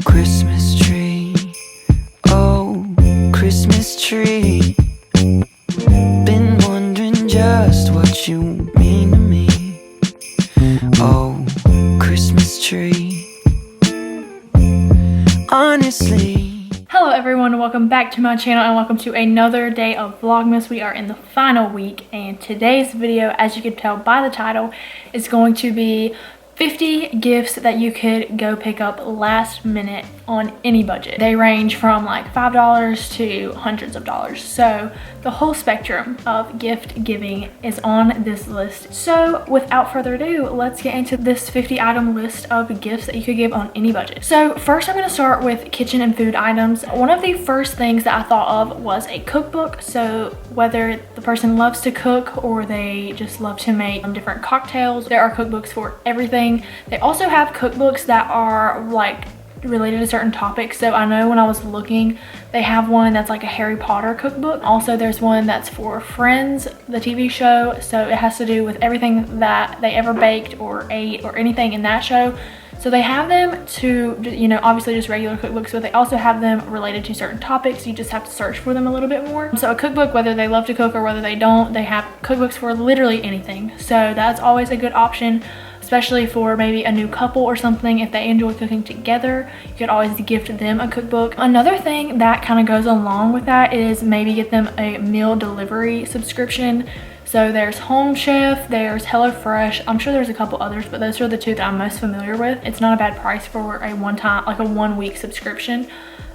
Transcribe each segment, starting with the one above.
Christmas tree, oh, Christmas tree. Been wondering just what you mean to me. Oh, Christmas tree. Honestly. Hello everyone and welcome back to my channel and welcome to another day of Vlogmas. We are in the final week and today's video, as you can tell by the title, is going to be 50 gifts that you could go pick up last minute on any budget. They range from like $5 to hundreds of dollars. So the whole spectrum of gift giving is on this list. So without further ado, let's get into this 50 item list of gifts that you could give on any budget. So first I'm going to start with kitchen and food items. One of the first things that I thought of was a cookbook. So whether the person loves to cook or they just love to make different cocktails, there are cookbooks for everything. They also have cookbooks that are like related to certain topics. So I know when I was looking, they have one that's like a Harry Potter cookbook. Also there's one that's for Friends, the TV show. So it has to do with everything that they ever baked or ate or anything in that show. So they have them to, you know, obviously just regular cookbooks, but they also have them related to certain topics. You just have to search for them a little bit more. So a cookbook, whether they love to cook or whether they don't, they have cookbooks for literally anything. So that's always a good option, especially for maybe a new couple or something. If they enjoy cooking together, you could always gift them a cookbook. Another thing that kind of goes along with that is maybe get them a meal delivery subscription. So there's Home Chef, there's HelloFresh. I'm sure there's a couple others, but those are the two that I'm most familiar with. It's not a bad price for a one-time, like a 1 week subscription.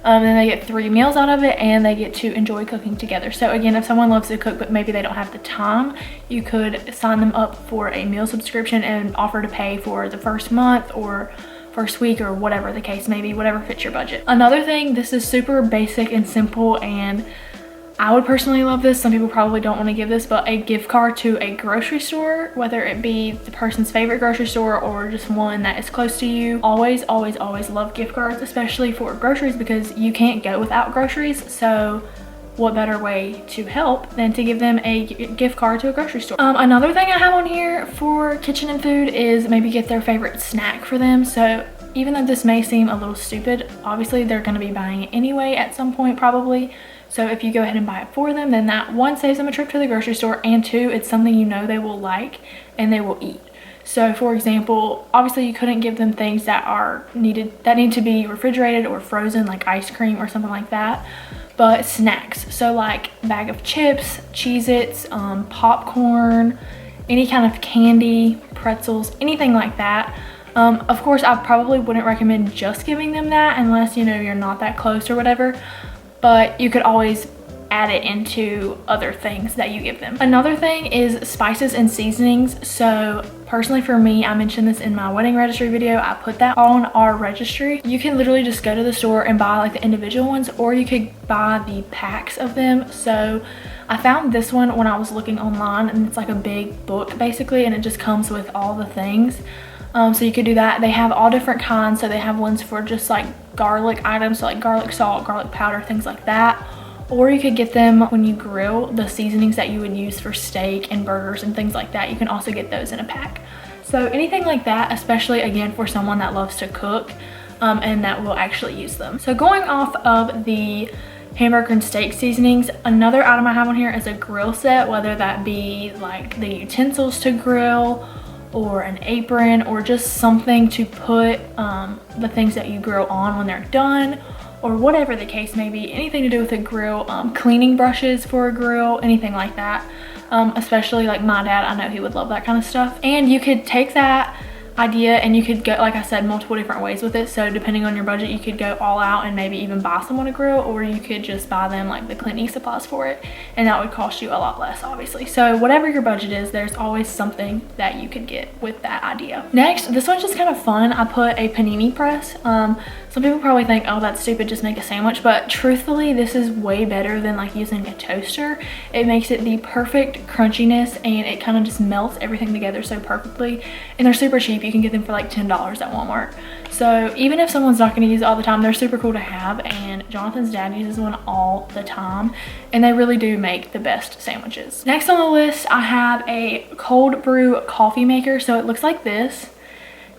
Then they get 3 meals out of it and they get to enjoy cooking together. So again, if someone loves to cook but maybe they don't have the time, you could sign them up for a meal subscription and offer to pay for the first month or first week or whatever the case may be, whatever fits your budget. Another thing, this is super basic and simple, and I would personally love this. Some people probably don't want to give this, but a gift card to a grocery store, whether it be the person's favorite grocery store or just one that is close to you. Always, always, always love gift cards, especially for groceries, because you can't go without groceries. So what better way to help than to give them a gift card to a grocery store. Another thing I have on here for kitchen and food is maybe get their favorite snack for them. So even though this may seem a little stupid, obviously they're going to be buying it anyway at some point probably. So if you go ahead and buy it for them, then that one saves them a trip to the grocery store, and two, it's something you know they will like and they will eat. So for example, obviously you couldn't give them things that need to be refrigerated or frozen, like ice cream or something like that, but snacks. So like bag of chips, Cheez-Its, popcorn, any kind of candy, pretzels, anything like that. Of course, I probably wouldn't recommend just giving them that unless, you know, you're not that close or whatever. But you could always add it into other things that you give them. Another thing is spices and seasonings. So personally for me, I mentioned this in my wedding registry video, I put that on our registry. You can literally just go to the store and buy like the individual ones, or you could buy the packs of them. So I found this one when I was looking online, and it's like a big book basically, and it just comes with all the things. So you could do that. They have all different kinds. So they have ones for just like garlic items, so like garlic salt, garlic powder, things like that. Or you could get them when you grill, the seasonings that you would use for steak and burgers and things like that. You can also get those in a pack. So anything like that, especially again for someone that loves to cook and that will actually use them. So going off of the hamburger and steak seasonings, another item I have on here is a grill set, whether that be like the utensils to grill or an apron or just something to put the things that you grill on when they're done, or whatever the case may be. Anything to do with a grill, cleaning brushes for a grill, anything like that. Especially like my dad, I know he would love that kind of stuff. And you could take that idea and you could go, like I said, multiple different ways with it. So depending on your budget, you could go all out and maybe even buy someone a grill, or you could just buy them like the cleaning supplies for it, and that would cost you a lot less obviously. So whatever your budget is, there's always something that you could get with that idea. Next, this one's just kind of fun. I put a panini press. Some people probably think, oh, that's stupid, just make a sandwich, but truthfully this is way better than like using a toaster. It makes it the perfect crunchiness, and it kind of just melts everything together so perfectly, and they're super cheap. You can get them for like $10 at Walmart. So even if someone's not going to use it all the time, they're super cool to have, and Jonathan's dad uses one all the time, and they really do make the best sandwiches. Next on the list, I have a cold brew coffee maker. So it looks like this.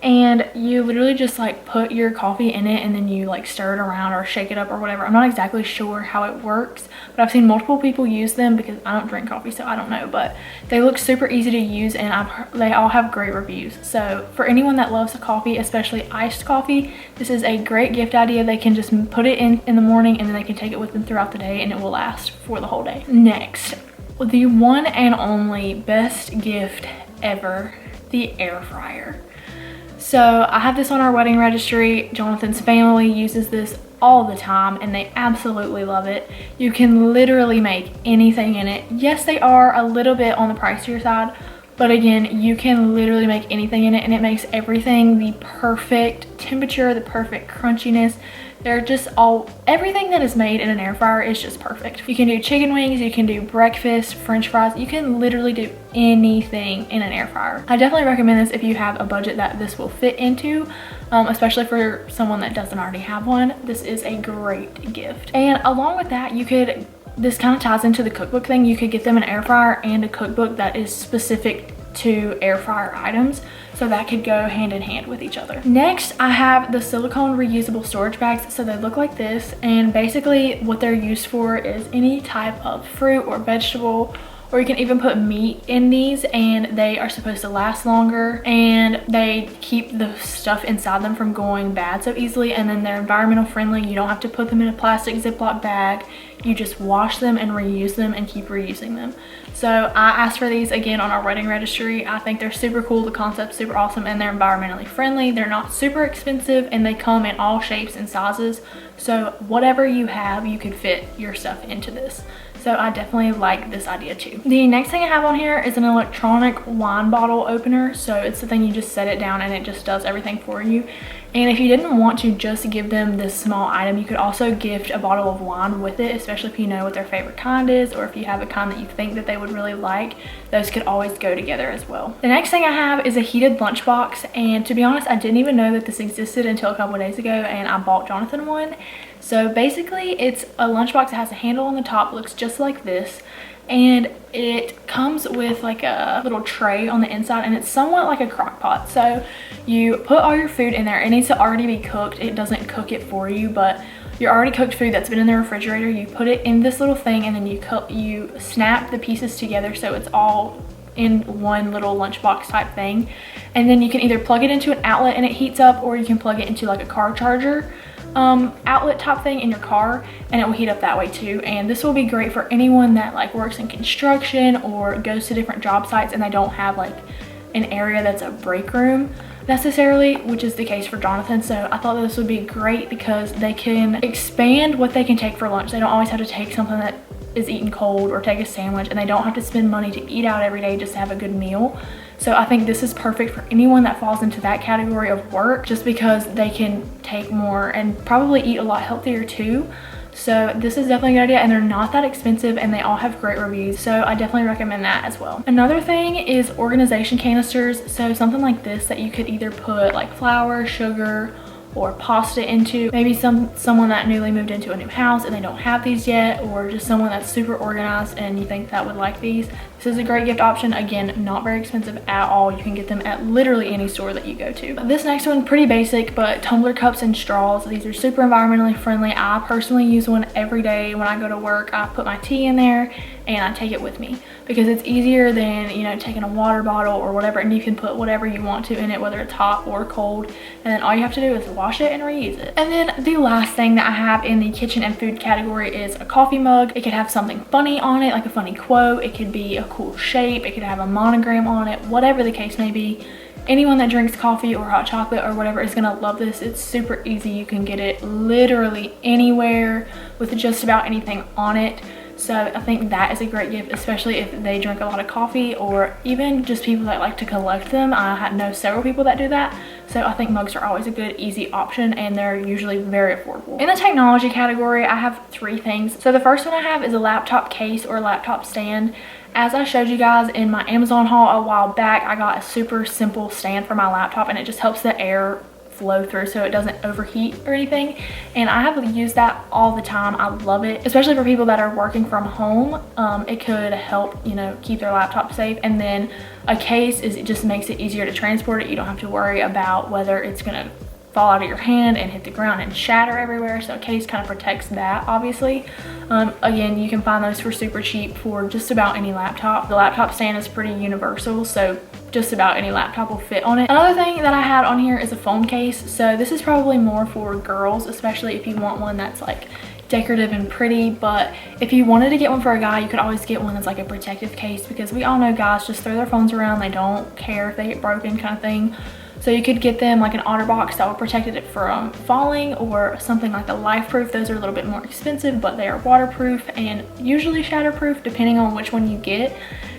and you literally just like put your coffee in it and then you like stir it around or shake it up or whatever. I'm not exactly sure how it works, but I've seen multiple people use them because I don't drink coffee, so I don't know, but they look super easy to use and they all have great reviews. So for anyone that loves coffee, especially iced coffee, this is a great gift idea. They can just put it in the morning and then they can take it with them throughout the day and it will last for the whole day. Next, the one and only best gift ever, the air fryer. So I have this on our wedding registry. Jonathan's family uses this all the time and they absolutely love it. You can literally make anything in it. Yes, they are a little bit on the pricier side, but again, you can literally make anything in it and it makes everything the perfect temperature, the perfect crunchiness. They're just everything that is made in an air fryer is just perfect. You can do chicken wings, you can do breakfast, french fries, you can literally do anything in an air fryer. I definitely recommend this if you have a budget that this will fit into, especially for someone that doesn't already have one. This is a great gift. And along with that, this kind of ties into the cookbook thing. You could get them an air fryer and a cookbook that is specific to air fryer items, so that could go hand in hand with each other. Next, I have the silicone reusable storage bags. So they look like this, and basically what they're used for is any type of fruit or vegetable, or you can even put meat in these, and they are supposed to last longer and they keep the stuff inside them from going bad so easily, and then they're environmental friendly. You don't have to put them in a plastic Ziploc bag. You just wash them and reuse them and keep reusing them. So I asked for these again on our wedding registry. I think they're super cool. The concept's super awesome and they're environmentally friendly. They're not super expensive and they come in all shapes and sizes. So whatever you have, you could fit your stuff into this. So I definitely like this idea too. The next thing I have on here is an electronic wine bottle opener. So it's the thing you just set it down and it just does everything for you. And if you didn't want to just give them this small item, you could also gift a bottle of wine with it, especially if you know what their favorite kind is, or if you have a kind that you think that they would really like. Those could always go together as well. The next thing I have is a heated lunchbox, and to be honest, I didn't even know that this existed until a couple of days ago, and I bought Jonathan one. So basically, it's a lunchbox that has a handle on the top, looks just like this, and it comes with like a little tray on the inside, and it's somewhat like a crock pot. So you put all your food in there. It needs to already be cooked. It doesn't cook it for you, but your already cooked food that's been in the refrigerator, you put it in this little thing, and then you snap the pieces together so it's all in one little lunchbox type thing. And then you can either plug it into an outlet and it heats up, or you can plug it into like a car charger outlet type thing in your car, and it will heat up that way too. And this will be great for anyone that like works in construction or goes to different job sites and they don't have like an area that's a break room necessarily, which is the case for Jonathan. So I thought this would be great because they can expand what they can take for lunch. They don't always have to take something that is eaten cold or take a sandwich, and they don't have to spend money to eat out every day just to have a good meal. So I think this is perfect for anyone that falls into that category of work, just because they can take more and probably eat a lot healthier too. So this is definitely a good idea, and they're not that expensive and they all have great reviews. So I definitely recommend that as well. Another thing is organization canisters. So something like this that you could either put like flour, sugar, or pasta into. Maybe someone that newly moved into a new house and they don't have these yet, or just someone that's super organized and you think that would like these. This is a great gift option. Again, not very expensive at all. You can get them at literally any store that you go to. This next one, pretty basic, but tumbler cups and straws. These are super environmentally friendly. I personally use one every day when I go to work. I put my tea in there and I take it with me because it's easier than, you know, taking a water bottle or whatever, and you can put whatever you want to in it, whether it's hot or cold, and then all you have to do is wash it and reuse it. And then the last thing that I have in the kitchen and food category is a coffee mug. It could have something funny on it, like a funny quote. It could be a cool shape. It could have a monogram on it, whatever the case may be. Anyone that drinks coffee or hot chocolate or whatever is gonna love this. It's super easy. You can get it literally anywhere with just about anything on it. So I think that is a great gift, especially if they drink a lot of coffee, or even just people that like to collect them. I know several people that do that. So I think mugs are always a good, easy option, and they're usually very affordable. In the technology category, I have 3 things. So the first one I have is a laptop case or laptop stand. As I showed you guys in my Amazon haul a while back, I got a super simple stand for my laptop, and it just helps the air flow through so it doesn't overheat or anything. And I have used that all the time. I love it, especially for people that are working from home. It could help, you know, keep their laptop safe. And then a case it just makes it easier to transport it. You don't have to worry about whether it's gonna fall out of your hand and hit the ground and shatter everywhere. So a case kind of protects that, obviously. Again, you can find those for super cheap for just about any laptop. The laptop stand is pretty universal, so just about any laptop will fit on it. Another thing that I had on here is a phone case. So this is probably more for girls, especially if you want one that's like decorative and pretty. But if you wanted to get one for a guy, you could always get one that's like a protective case, because we all know guys just throw their phones around. They don't care if they get broken, kind of thing. So you could get them like an OtterBox that will protect it from falling, or something like the LifeProof. Those are a little bit more expensive, but they are waterproof and usually shatterproof depending on which one you get.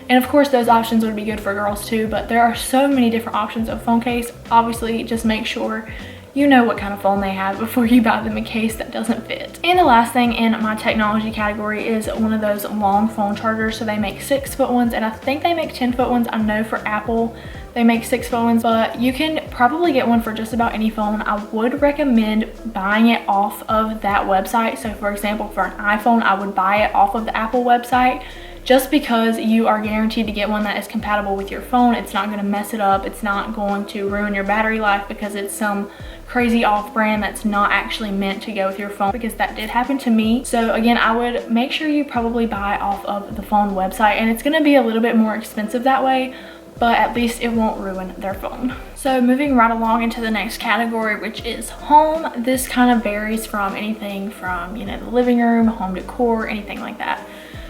And of course those options would be good for girls too, but there are so many different options of phone case. Obviously just make sure you know what kind of phone they have before you buy them a case that doesn't fit. And the last thing in my technology category is one of those long phone chargers. So they make 6-foot ones, and I think they make 10-foot ones. I know for Apple they make 6-foot ones, but you can probably get one for just about any phone. I would recommend buying it off of that website. So for example, for an iPhone, I would buy it off of the Apple website, just because you are guaranteed to get one that is compatible with your phone. It's not going to mess it up. It's not going to ruin your battery life because it's some crazy off-brand that's not actually meant to go with your phone, because that did happen to me. So again, I would make sure you probably buy off of the phone website, and it's going to be a little bit more expensive that way, but at least it won't ruin their phone. So moving right along into the next category, which is home. This kind of varies from anything from, you know, the living room, home decor, anything like that.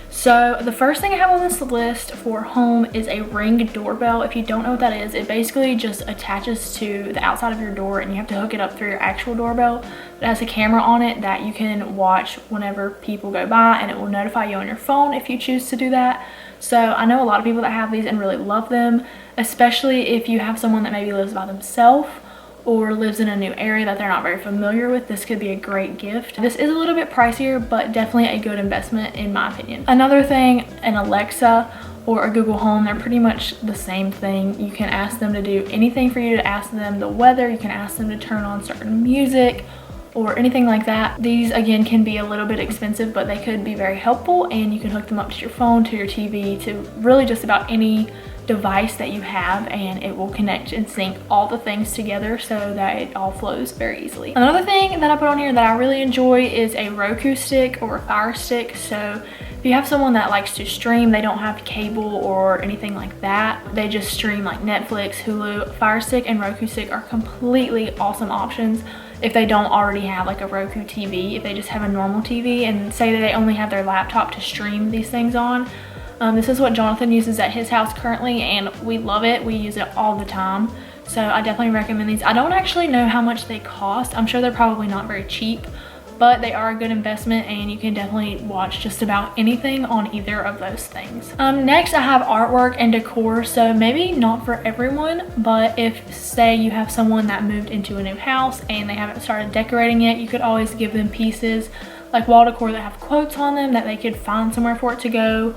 So the first thing I have on this list for home is a Ring doorbell. If you don't know what that is, it basically just attaches to the outside of your door, and you have to hook it up through your actual doorbell. It has a camera on it that you can watch whenever people go by, and it will notify you on your phone if you choose to do that. So I know a lot of people that have these and really love them, especially if you have someone that maybe lives by themselves or lives in a new area that they're not very familiar with. This could be a great gift. This is a little bit pricier, but definitely a good investment in my opinion. Another thing, an Alexa or a Google Home, they're pretty much the same thing. You can ask them to do anything for you, to ask them the weather. You can ask them to turn on certain music or anything like that. These again can be a little bit expensive, but they could be very helpful, and you can hook them up to your phone, to your TV, to really just about any device that you have, and it will connect and sync all the things together so that it all flows very easily. Another thing that I put on here that I really enjoy is a Roku stick or a Fire Stick. So if you have someone that likes to stream, they don't have cable or anything like that, they just stream like Netflix, Hulu, Fire Stick and Roku Stick are completely awesome options if they don't already have like a Roku TV. If they just have a normal TV and say that they only have their laptop to stream these things on. This is what Jonathan uses at his house currently, and we love it. We use it all the time. So I definitely recommend these. I don't actually know how much they cost. I'm sure they're probably not very cheap, but they are a good investment, and you can definitely watch just about anything on either of those things. Next I have artwork and decor. So maybe not for everyone, but if say you have someone that moved into a new house and they haven't started decorating yet, you could always give them pieces like wall decor that have quotes on them that they could find somewhere for it to go.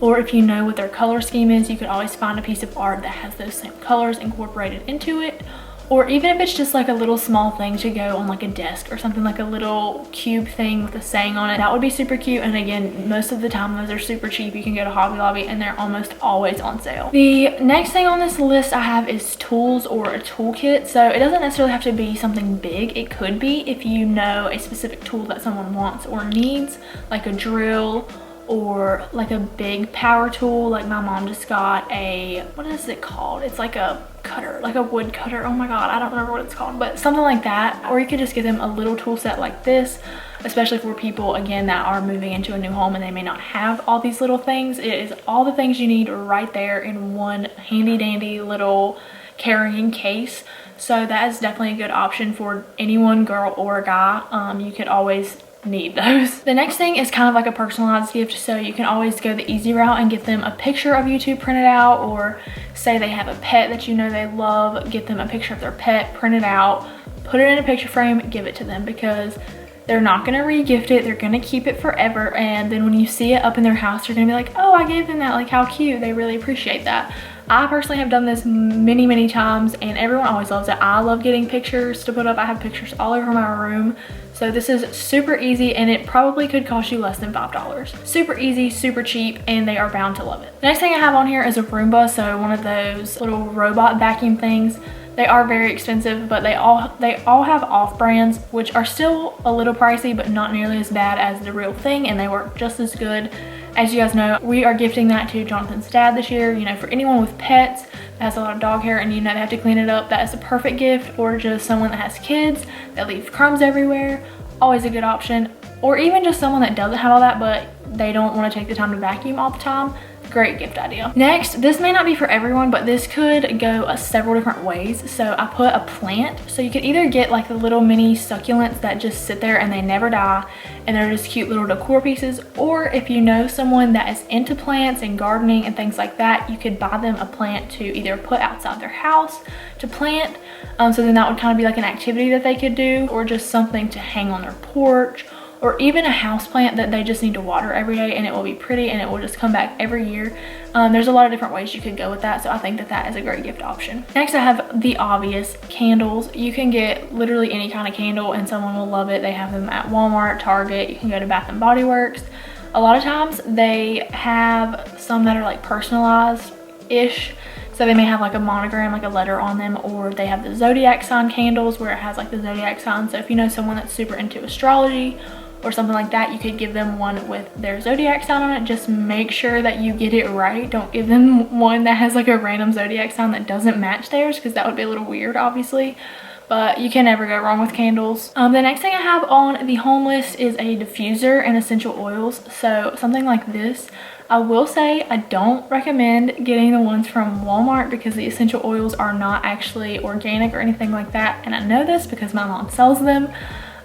Or if you know what their color scheme is, you could always find a piece of art that has those same colors incorporated into it. Or even if it's just like a little small thing to go on like a desk or something, like a little cube thing with a saying on it, that would be super cute. And again, most of the time those are super cheap. You can go to Hobby Lobby and they're almost always on sale. The next thing on this list I have is tools or a toolkit. So it doesn't necessarily have to be something big. It could be if you know a specific tool that someone wants or needs, like a drill or like a big power tool. Like my mom just got a, what is it called? It's like a cutter, like a wood cutter. Oh my god, I don't remember what it's called, but something like that. Or you could just give them a little tool set like this, especially for people again that are moving into a new home and they may not have all these little things. It is all the things you need right there in one handy dandy little carrying case. So that is definitely a good option for anyone, girl or a guy. You could always need those. The next thing is kind of like a personalized gift, so you can always go the easy route and get them a picture of you two printed out, or say they have a pet that you know they love, get them a picture of their pet printed out, put it in a picture frame, give it to them, because they're not going to re-gift it. They're going to keep it forever, and then when you see it up in their house, you're going to be like, oh, I gave them that, like how cute. They really appreciate that. I personally have done this many times and everyone always loves it. I love getting pictures to put up. I have pictures all over my room. So this is super easy and it probably could cost you less than $5. Super easy, super cheap, and they are bound to love it. The next thing I have on here is a Roomba, so one of those little robot vacuum things. They are very expensive, but they all have off brands, which are still a little pricey, but not nearly as bad as the real thing, and they work just as good. As you guys know, we are gifting that to Jonathan's dad this year. You know, for anyone with pets that has a lot of dog hair and you know they have to clean it up, that is a perfect gift. Or just someone that has kids that leave crumbs everywhere, always a good option. Or even just someone that doesn't have all that, but they don't want to take the time to vacuum all the time. Great gift idea. Next, this may not be for everyone, but this could go several different ways. So I put a plant. So you could either get like the little mini succulents that just sit there and they never die, and they're just cute little decor pieces. Or if you know someone that is into plants and gardening and things like that, you could buy them a plant to either put outside their house to plant. So then that would kind of be like an activity that they could do, or just something to hang on their porch, or even a house plant that they just need to water every day and it will be pretty and it will just come back every year. There's a lot of different ways you could go with that, so I think that that is a great gift option. Next, I have the obvious candles. You can get literally any kind of candle and someone will love it. They have them at Walmart, Target, you can go to Bath and Body Works. A lot of times they have some that are like personalized-ish. So they may have like a monogram, like a letter on them, or they have the zodiac sign candles where it has like the zodiac sign. So if you know someone that's super into astrology or something like that, you could give them one with their zodiac sign on it. Just make sure that you get it right. Don't give them one that has like a random zodiac sign that doesn't match theirs, because that would be a little weird, obviously. But you can never go wrong with candles. The next thing I have on the home list is a diffuser and essential oils. So something like this. I will say I don't recommend getting the ones from Walmart because the essential oils are not actually organic or anything like that. And I know this because my mom sells them.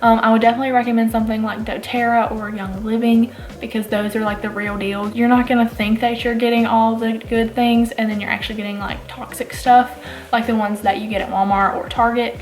I would definitely recommend something like doTERRA or Young Living, because those are like the real deal. You're not gonna think that you're getting all the good things and then you're actually getting like toxic stuff like the ones that you get at Walmart or Target.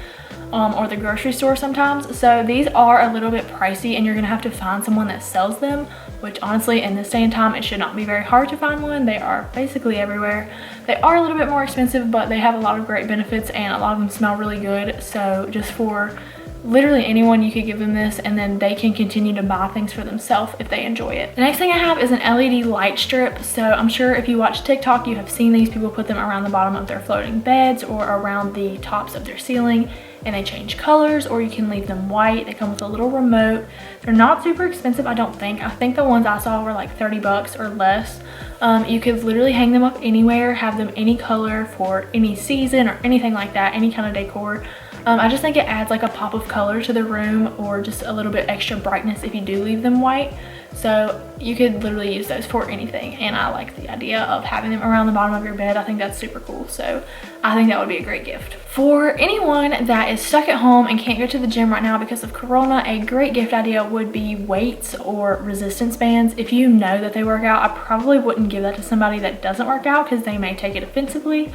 Or the grocery store sometimes. So these are a little bit pricey and you're gonna have to find someone that sells them, which honestly in this day and time it should not be very hard to find one. They are basically everywhere. They are a little bit more expensive, but they have a lot of great benefits and a lot of them smell really good. So just for literally anyone, you could give them this and then they can continue to buy things for themselves if they enjoy it. The next thing I have is an LED light strip. So I'm sure if you watch TikTok, you have seen these. People put them around the bottom of their floating beds or around the tops of their ceiling, and they change colors, or you can leave them white. They come with a little remote. They're not super expensive, I don't think. I think the ones I saw were like 30 bucks or less. You could literally hang them up anywhere, have them any color for any season or anything like that, any kind of decor. I just think it adds like a pop of color to the room, or just a little bit extra brightness if you do leave them white. So you could literally use those for anything, and I like the idea of having them around the bottom of your bed. I think that's super cool, so I think that would be a great gift. For anyone that is stuck at home and can't go to the gym right now because of Corona, a great gift idea would be weights or resistance bands. If you know that they work out, I probably wouldn't give that to somebody that doesn't work out because they may take it offensively.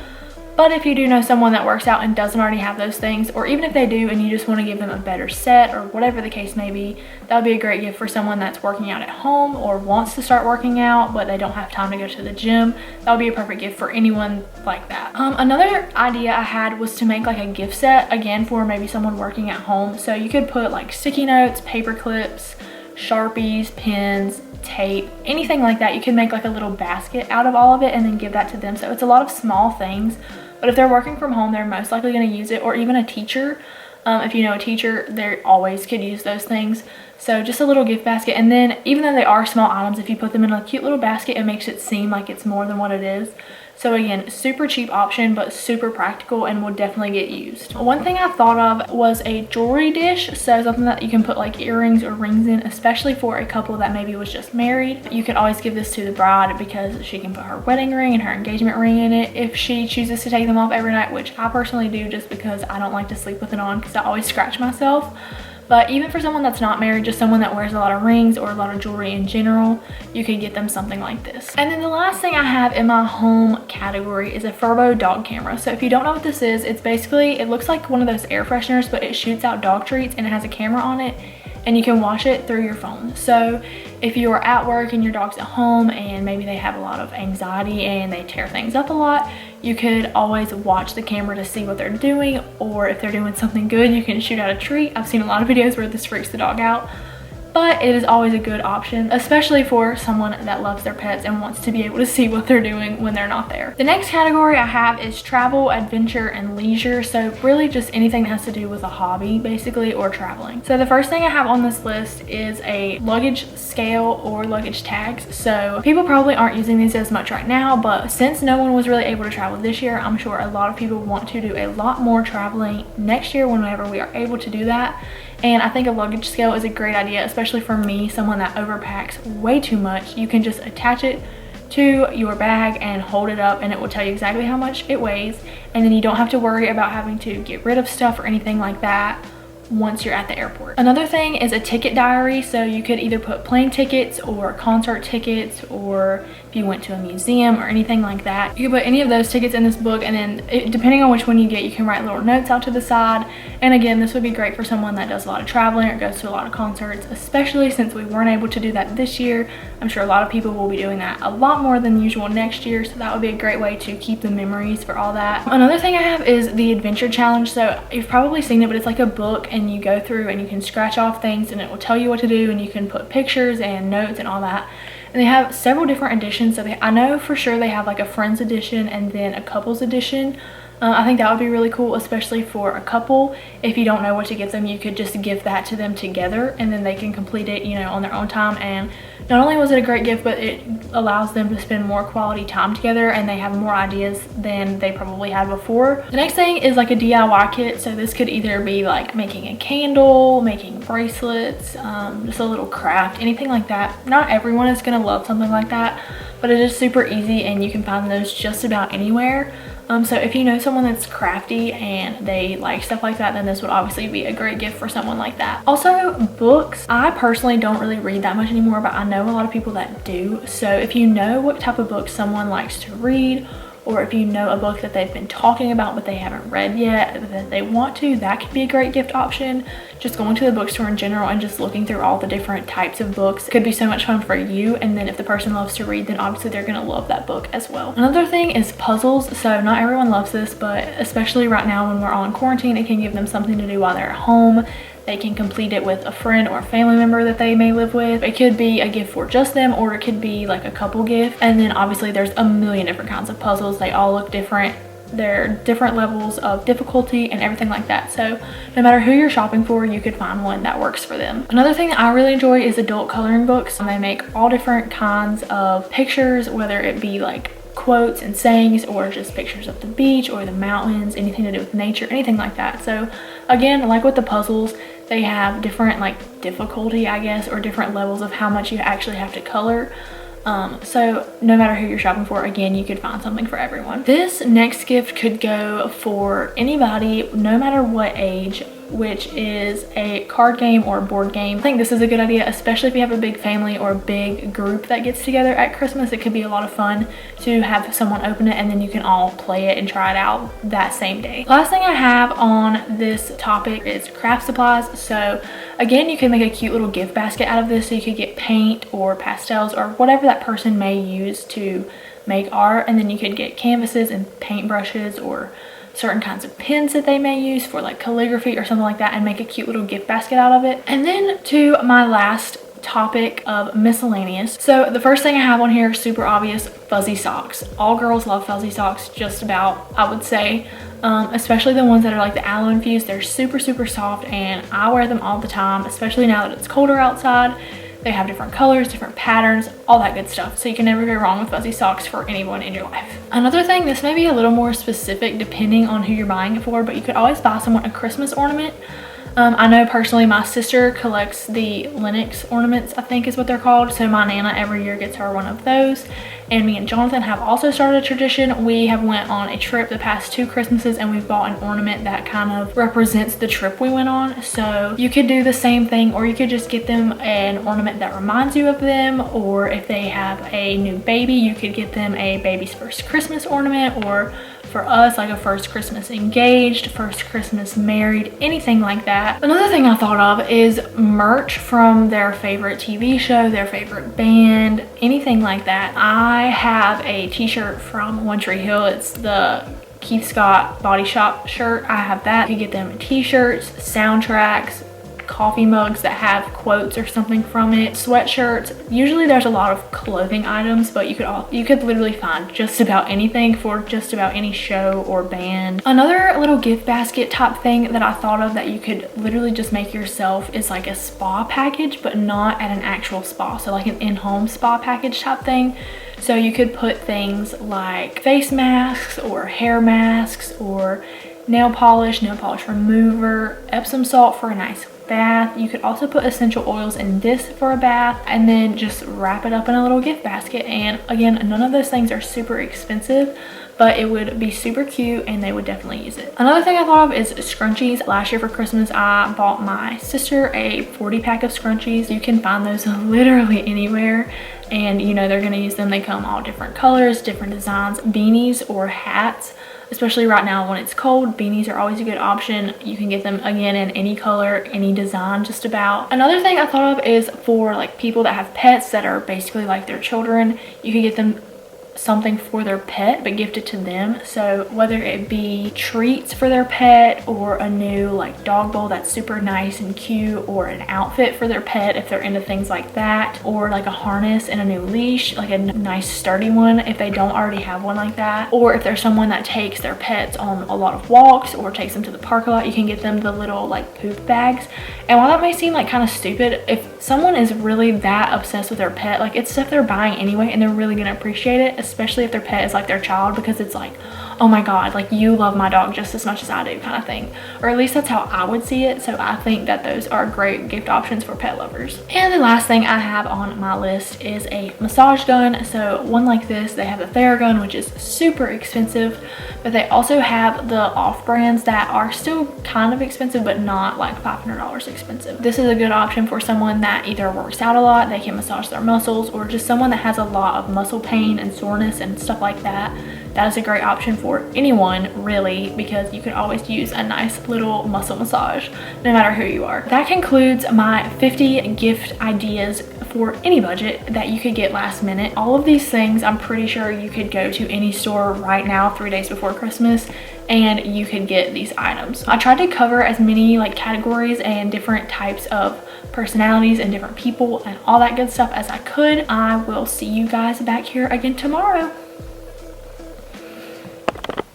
But if you do know someone that works out and doesn't already have those things, or even if they do and you just want to give them a better set or whatever the case may be, that would be a great gift for someone that's working out at home or wants to start working out but they don't have time to go to the gym. That would be a perfect gift for anyone like that. Another idea I had was to make like a gift set, again, for maybe someone working at home. So you could put like sticky notes, paper clips, Sharpies, pens, tape, anything like that. You can make like a little basket out of all of it and then give that to them. So it's a lot of small things, but if they're working from home, they're most likely going to use it. Or even a teacher, if you know a teacher, they always could use those things. So just a little gift basket. And then even though they are small items, if you put them in a cute little basket, it makes it seem like it's more than what it is. So again, super cheap option, but super practical and will definitely get used. One thing I thought of was a jewelry dish. So something that you can put like earrings or rings in, especially for a couple that maybe was just married. You can always give this to the bride because she can put her wedding ring and her engagement ring in it if she chooses to take them off every night, which I personally do just because I don't like to sleep with it on because I always scratch myself. But even for someone that's not married, just someone that wears a lot of rings or a lot of jewelry in general, you could get them something like this. And then the last thing I have in my home category is a Furbo dog camera. So if you don't know what this is, it's basically, it looks like one of those air fresheners, but it shoots out dog treats and it has a camera on it and you can watch it through your phone. So if you are at work and your dog's at home and maybe they have a lot of anxiety and they tear things up a lot, You could always watch the camera to see what they're doing, or if they're doing something good, you can shoot out a treat. I've seen a lot of videos where this freaks the dog out, but it is always a good option, especially for someone that loves their pets and wants to be able to see what they're doing when they're not there. The next category I have is travel, adventure, and leisure. So really just anything that has to do with a hobby basically, or traveling. So the first thing I have on this list is a luggage scale or luggage tags. So people probably aren't using these as much right now, but since no one was really able to travel this year, I'm sure a lot of people want to do a lot more traveling next year whenever we are able to do that. And I think a luggage scale is a great idea, especially for me, someone that overpacks way too much. You can just attach it to your bag and hold it up, and it will tell you exactly how much it weighs, and then you don't have to worry about having to get rid of stuff or anything like that once you're at the airport. Another thing is a ticket diary. So you could either put plane tickets or concert tickets, or if you went to a museum or anything like that, you can put any of those tickets in this book, and then depending on which one you get, you can write little notes out to the side. And again, this would be great for someone that does a lot of traveling or goes to a lot of concerts, especially since we weren't able to do that this year. I'm sure a lot of people will be doing that a lot more than usual next year, so that would be a great way to keep the memories for all that. Another thing I have is the adventure challenge. So you've probably seen it, but it's like a book, and you go through and you can scratch off things and it will tell you what to do, and you can put pictures and notes and all that. And they have several different editions. So I know for sure they have like a friends edition and then a couples edition. I think that would be really cool, especially for a couple. If you don't know what to get them, you could just give that to them together, and then they can complete it, you know, on their own time. And not only was it a great gift, but it allows them to spend more quality time together, and they have more ideas than they probably had before. The next thing is like a DIY kit. So this could either be like making a candle, making bracelets, just a little craft, anything like that. Not everyone is gonna love something like that, but it is super easy, and you can find those just about anywhere. So if you know someone that's crafty and they like stuff like that, then this would obviously be a great gift for someone like that. Also, books. I personally don't really read that much anymore, but I know a lot of people that do. So if you know what type of book someone likes to read, or if you know a book that they've been talking about but they haven't read yet that they want to, that could be a great gift option. Just going to the bookstore in general and just looking through all the different types of books could be so much fun for you. And then if the person loves to read, then obviously they're gonna love that book as well. Another thing is puzzles. So not everyone loves this, but especially right now when we're all in quarantine, it can give them something to do while they're at home. They can complete it with a friend or a family member that they may live with. It could be a gift for just them, or it could be like a couple gift. And then obviously there's a million different kinds of puzzles. They all look different. They're different levels of difficulty and everything like that. So no matter who you're shopping for, you could find one that works for them. Another thing that I really enjoy is adult coloring books. They make all different kinds of pictures, whether it be like quotes and sayings, or just pictures of the beach or the mountains, anything to do with nature, anything like that. So again, like with the puzzles, they have different like difficulty, I guess, or different levels of how much you actually have to color. So no matter who you're shopping for, again, you could find something for everyone. This next gift could go for anybody, no matter what age, which is a card game or a board game. I think this is a good idea, especially if you have a big family or a big group that gets together at Christmas. It could be a lot of fun to have someone open it, and then you can all play it and try it out that same day. Last thing I have on this topic is craft supplies. So again, you can make a cute little gift basket out of this. So you could get paint or pastels or whatever that person may use to make art, and then you could get canvases and paintbrushes or certain kinds of pens that they may use for like calligraphy or something like that, and make a cute little gift basket out of it. And then to my last topic of miscellaneous. So the first thing I have on here, super obvious, fuzzy socks. All girls love fuzzy socks, just about, I would say. Especially the ones that are like the aloe infused. They're super soft, and I wear them all the time, especially now that it's colder outside. They have different colors, different patterns, all that good stuff. So you can never go wrong with fuzzy socks for anyone in your life. Another thing, this may be a little more specific depending on who you're buying it for, but you could always buy someone a Christmas ornament. I know personally my sister collects the Lennox ornaments, I think is what they're called. So my Nana every year gets her one of those. And me and Jonathan have also started a tradition. We have went on a trip the past 2 Christmases, and we've bought an ornament that kind of represents the trip we went on. So you could do the same thing, or you could just get them an ornament that reminds you of them. Or if they have a new baby, you could get them a baby's first Christmas ornament, or for us, like a first Christmas engaged, first Christmas married, anything like that. Another thing I thought of is merch from their favorite TV show, their favorite band, anything like that. I have a t-shirt from One Tree Hill. It's the Keith Scott Body Shop shirt. I have that. You get them t-shirts, soundtracks, coffee mugs that have quotes or something from it, sweatshirts. Usually there's a lot of clothing items, but you could literally find just about anything for just about any show or band. Another little gift basket type thing that I thought of that you could literally just make yourself is like a spa package, but not at an actual spa, so like an in-home spa package type thing. So you could put things like face masks or hair masks or nail polish remover, Epsom salt for a nice bath. You could also put essential oils in this for a bath, and then just wrap it up in a little gift basket. And again, none of those things are super expensive, but it would be super cute and they would definitely use it. Another thing I thought of is scrunchies. Last year for Christmas, I bought my sister a 40 pack of scrunchies. You can find those literally anywhere, and you know they're gonna use them. They come all different colors, different designs, beanies or hats. Especially right now when it's cold, beanies are always a good option. You can get them again in any color, any design, just about. Another thing I thought of is for like people that have pets that are basically like their children. You can get them something for their pet but gift it to them. So whether it be treats for their pet or a new like dog bowl that's super nice and cute, or an outfit for their pet if they're into things like that, or like a harness and a new leash, like a nice sturdy one if they don't already have one like that, or if there's someone that takes their pets on a lot of walks or takes them to the park a lot, you can get them the little like poop bags. And while that may seem like kind of stupid, if someone is really that obsessed with their pet, like it's stuff they're buying anyway and they're really gonna appreciate it, especially if their pet is like their child, because it's like, oh my god, like you love my dog just as much as I do kind of thing. Or at least that's how I would see it. So I think that those are great gift options for pet lovers. And the last thing I have on my list is a massage gun. So one like this, they have the Theragun, which is super expensive, but they also have the off brands that are still kind of expensive but not like $500 expensive. This is a good option for someone that either works out a lot, they can massage their muscles, or just someone that has a lot of muscle pain and soreness and stuff like that. That is a great option for anyone really, because you can always use a nice little muscle massage no matter who you are. That concludes my 50 gift ideas for any budget that you could get last minute. All of these things I'm pretty sure you could go to any store right now 3 days before Christmas and you could get these items. I tried to cover as many like categories and different types of personalities and different people and all that good stuff as I could. I will see you guys back here again tomorrow.